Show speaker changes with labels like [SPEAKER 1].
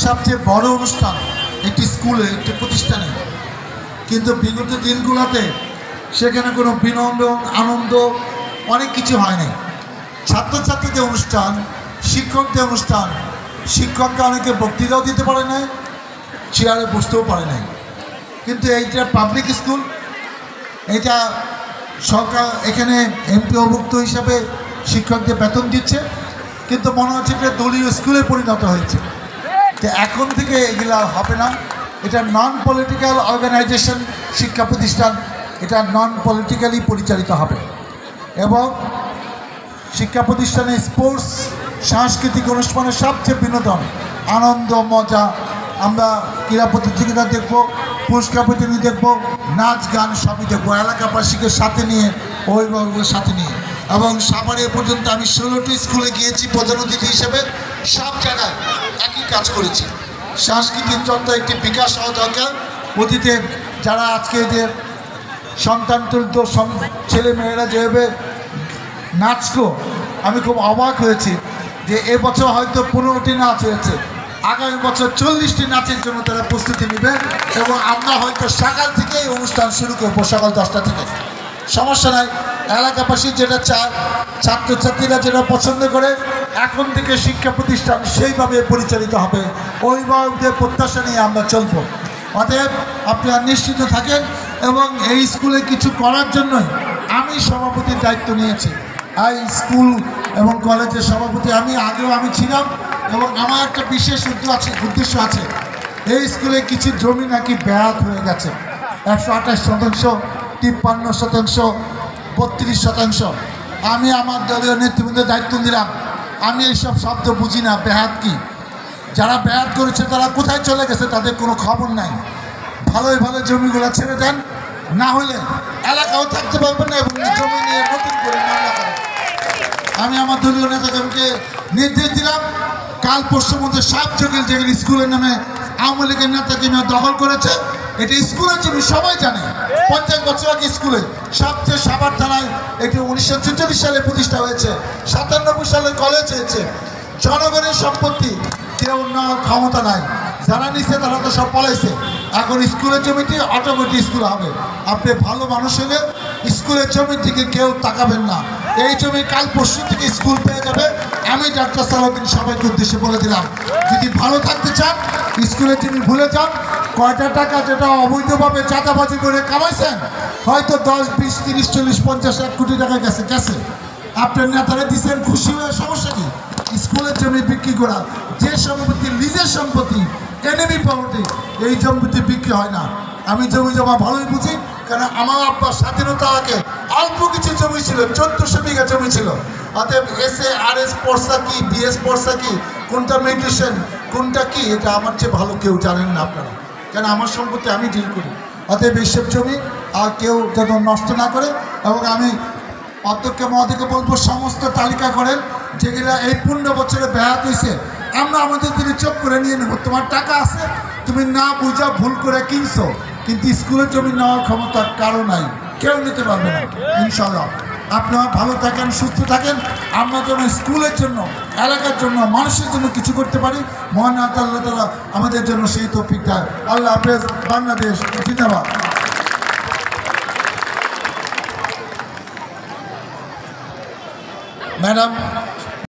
[SPEAKER 1] সবচেয়ে বড় অনুষ্ঠান একটি স্কুলে, একটি প্রতিষ্ঠানে, কিন্তু বিগত দিনগুলোতে সেখানে কোনো বিনোদন, আনন্দ অনেক কিছু হয় নাই। ছাত্রছাত্রীদের অনুষ্ঠান, শিক্ষকদের অনুষ্ঠান, শিক্ষকরা অনেকে বক্তৃতাও দিতে পারে নাই, চেয়ারে বসতেও পারে নাই। কিন্তু এইটা পাবলিক স্কুল, এটা সরকার এখানে এমপিওভুক্ত হিসাবে শিক্ষকদের বেতন দিচ্ছে, কিন্তু মনে হচ্ছে এটা দলীয় স্কুলে পরিণত হয়েছে। তো এখন থেকে এগুলা হবে না। এটা নন পলিটিক্যাল অর্গানাইজেশন শিক্ষা প্রতিষ্ঠান, এটা নন পলিটিক্যালি পরিচালিত হবে। এবং শিক্ষা প্রতিষ্ঠানে স্পোর্টস, সাংস্কৃতিক অনুষ্ঠানের সবচেয়ে বিনোদন, আনন্দ, মজা। আমরা ক্রীড়া প্রতিযোগিতা দেখব, পুরস্কার প্রতিযোগিতা দেখব, নাচ গান সবই দেখব, এলাকাবাসীকে সাথে নিয়ে, অভিভাবকদের সাথে নিয়ে। এবং সাভারে পর্যন্ত আমি 16টি স্কুলে গিয়েছি প্রধান অতিথি হিসেবে, সব জায়গায় একই কাজ করেছি। সাংস্কৃতিক চর্চা একটি বিকাশ হওয়া দরকার। অতীতে যারা আজকে যে সন্তান তুলিত ছেলেমেয়েরা যেভাবে নাচলো, আমি খুব অবাক হয়েছি যে এবছর হয়তো 15টি নাচ হয়েছে, আগামী বছর 40টি নাচের জন্য তারা প্রস্তুতি নেবে। এবং আমরা হয়তো সকাল থেকেই অনুষ্ঠান শুরু করবো, সকাল 10টা থেকে। সমস্যা নাই, এলাকাবাসী যেটা চায়, ছাত্রছাত্রীরা যেটা পছন্দ করে, এখন থেকে শিক্ষা প্রতিষ্ঠান সেইভাবে পরিচালিত হবে। অভিভাবকদের প্রত্যাশা নিয়ে আমরা চলব। অতএব আপনারা নিশ্চিত থাকেন। এবং এই স্কুলে কিছু করার জন্যই আমি সভাপতির দায়িত্ব নিয়েছি। এই স্কুল এবং কলেজের সভাপতি আগেও আমি ছিলাম। এবং আমার একটা বিশেষ উদ্দেশ্য আছে। এই স্কুলে কিছু জমি নাকি ব্যাহত হয়ে গেছে, 128%, 53%, 32%। আমি আমার দলীয় নেতৃবৃন্দের দায়িত্ব দিলাম। আমি এইসব শব্দ বুঝি না, ব্যাহাত কি। যারা ব্যাহাত করেছে তারা কোথায় চলে গেছে তাদের কোনো খবর নাই। ভালোই ভালো জমিগুলো ছেড়ে দেন, না হলে এলাকাও থাকতে পারবেন না এবং জমি নিয়ে নতুন করে মামলা করেন। আমি আমার দলীয় নেতাদেরকে নির্দেশ দিলাম, কাল পরশুর মধ্যে সব যেগুলি স্কুলের নামে আওয়ামী লীগের নেতাকে দখল করেছে, এটা স্কুলের জমি, সবাই জানে। 50 বছর আগে স্কুলে সবচেয়ে সাভার থানায় এটি 1946 সালে প্রতিষ্ঠা হয়েছে, 97 সালে কলেজ হয়েছে। জনগণের সম্পত্তি, কেউ নেওয়ার ক্ষমতা নাই। যারা নিচ্ছে তারা তো সব পলাইছে। এখন স্কুলের জমিটি অটোমেটিক স্কুল হবে। আপনি ভালো মানুষ হলে স্কুলের জমির দিকে কেউ তাকাবেন না। এই জমি কাল পরশু থেকে স্কুল পেয়ে যাবে। আমি ডাক্তার সালাউদ্দিন সবাইকে উদ্দেশ্যে বলে দিলাম, যদি ভালো থাকতে চান স্কুলের জমি ভুলে যান। কয়টা টাকা যেটা অবৈধভাবে চাঁদাবাজি করে কামাইছেন, হয়তো 10, 20, 30, 40, 50, 1 কোটি টাকা গেছে। আপনার নেতারা দিচ্ছেন, খুশি হয়ে, সমস্যা কি? স্কুলের জমি বিক্রি করা, যে সম্পত্তি নিজের সম্পত্তি, এনিমি প্রপার্টি, এই সম্পত্তি বিক্রি হয় না। আমি জমি জমা ভালোই বুঝি, কারণ আমার আব্বার স্বাধীনতা আগে অল্প কিছু জমি ছিল, 1400 বিঘা জমি ছিল। অতএব SARS পড়সা কি, BS পড়সা কি, কোনটা মেডিটেশন, কোনটা কি, এটা আমার চেয়ে ভালো কেউ জানেন না আপনারা, কেন আমার সম্পত্তি আমি ডিল করি। অতএব এইসব জমি আর কেউ যেন নষ্ট না করে। এবং আমি অধ্যক্ষ মহোদয়কে বলবো, সমস্ত তালিকা করেন যেগুলো এই 15 বছরে ব্যাহত হয়েছে। আমরা আমাদের দিকে চোখ করে নিয়ে নেব। তোমার টাকা আছে, তুমি না বুঝা ভুল করে কিনছো, কিন্তু স্কুলের জমি নেওয়ার ক্ষমতা কারো নাই, কেউ নিতে পারবে না। ইনশাআল্লাহ আপনারা ভালো থাকেন, সুস্থ থাকেন। আমরা যেন স্কুলের জন্য, এলাকার জন্য, মানুষের জন্য কিছু করতে পারি। মহান আল্লাহ তাআলা আমাদের জন্য সেই তৌফিক দেয়। আল্লাহ হাফেজ। বাংলাদেশ জিন্দাবাদ। ম্যাডাম।